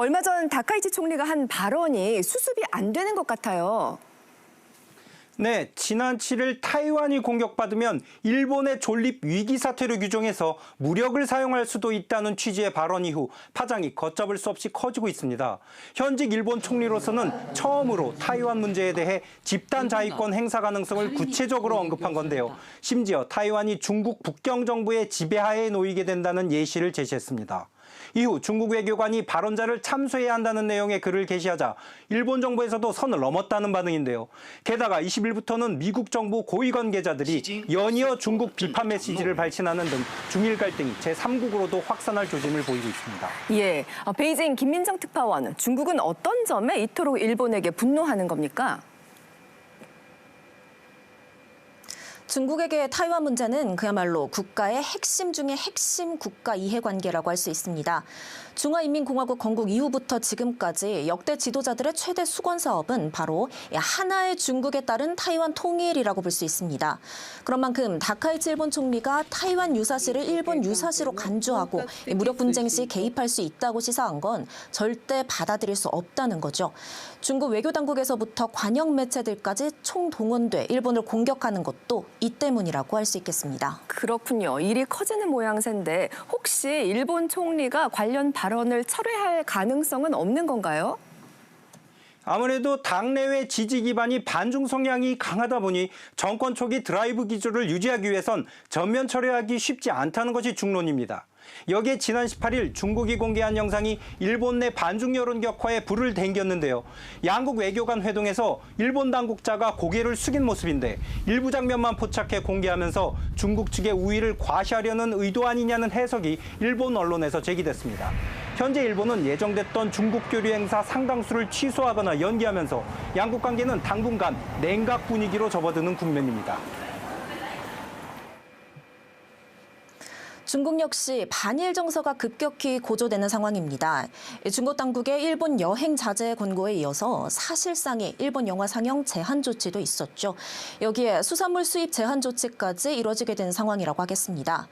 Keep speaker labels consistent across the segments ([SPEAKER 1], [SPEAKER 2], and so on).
[SPEAKER 1] 얼마 전 다카이치 총리가 한 발언이 수습이 안 되는 것 같아요.
[SPEAKER 2] 네, 지난 7일 타이완이 공격받으면 일본의 존립 위기 사태로 규정해서 무력을 사용할 수도 있다는 취지의 발언 이후 파장이 걷잡을 수 없이 커지고 있습니다. 현직 일본 총리로서는 처음으로 타이완 문제에 대해 집단 자위권 행사 가능성을 구체적으로 언급한 건데요. 심지어 타이완이 중국 북경 정부의 지배하에 놓이게 된다는 예시를 제시했습니다. 이후 중국 외교관이 발언자를 참수해야 한다는 내용의 글을 게시하자 일본 정부에서도 선을 넘었다는 반응인데요. 게다가 20일부터는 미국 정부 고위 관계자들이 연이어 중국 비판 메시지를 발신하는 등 중일 갈등이 제3국으로도 확산할 조짐을 보이고 있습니다.
[SPEAKER 1] 예, 베이징 김민정 특파원, 중국은 어떤 점에 이토록 일본에게 분노하는 겁니까?
[SPEAKER 3] 중국에게 타이완 문제는 그야말로 국가의 핵심 중의 핵심 국가 이해관계라고 할 수 있습니다. 중화인민공화국 건국 이후부터 지금까지 역대 지도자들의 최대 수건 사업은 바로 하나의 중국에 따른 타이완 통일이라고 볼 수 있습니다. 그런 만큼 다카이치 일본 총리가 타이완 유사시를 일본 유사시로 간주하고 무력 분쟁 시 개입할 수 있다고 시사한 건 절대 받아들일 수 없다는 거죠. 중국 외교당국에서부터 관영 매체들까지 총동원돼 일본을 공격하는 것도 이 때문이라고 할 수 있겠습니다.
[SPEAKER 1] 그렇군요. 일이 커지는 모양새인데 혹시 일본 총리가 관련 발언을 철회할 가능성은 없는 건가요?
[SPEAKER 2] 아무래도 당내외 지지 기반이 반중 성향이 강하다 보니 정권 초기 드라이브 기조를 유지하기 위해선 전면 철회하기 쉽지 않다는 것이 중론입니다. 여기에 지난 18일 중국이 공개한 영상이 일본 내 반중 여론 격화에 불을 댕겼는데요. 양국 외교관 회동에서 일본 당국자가 고개를 숙인 모습인데 일부 장면만 포착해 공개하면서 중국 측의 우위를 과시하려는 의도 아니냐는 해석이 일본 언론에서 제기됐습니다. 현재 일본은 예정됐던 중국 교류 행사 상당수를 취소하거나 연기하면서 양국 관계는 당분간 냉각 분위기로 접어드는 국면입니다.
[SPEAKER 3] 중국 역시 반일 정서가 급격히 고조되는 상황입니다. 중국 당국의 일본 여행 자제 권고에 이어서 사실상의 일본 영화 상영 제한 조치도 있었죠. 여기에 수산물 수입 제한 조치까지 이뤄지게 된 상황이라고 하겠습니다.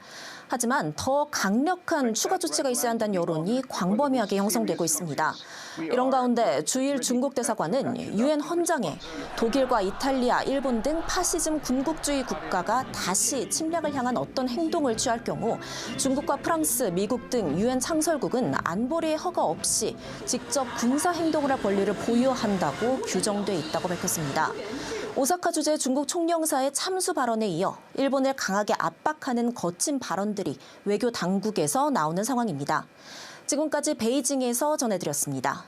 [SPEAKER 3] 하지만 더 강력한 추가 조치가 있어야 한다는 여론이 광범위하게 형성되고 있습니다. 이런 가운데 주일 중국 대사관은 유엔 헌장에 독일과 이탈리아, 일본 등 파시즘 군국주의 국가가 다시 침략을 향한 어떤 행동을 취할 경우 중국과 프랑스, 미국 등 유엔 창설국은 안보리의 허가 없이 직접 군사 행동을 할 권리를 보유한다고 규정돼 있다고 밝혔습니다. 오사카 주재 중국 총영사의 참수 발언에 이어 일본을 강하게 압박하는 거친 발언들이 외교 당국에서 나오는 상황입니다. 지금까지 베이징에서 전해드렸습니다.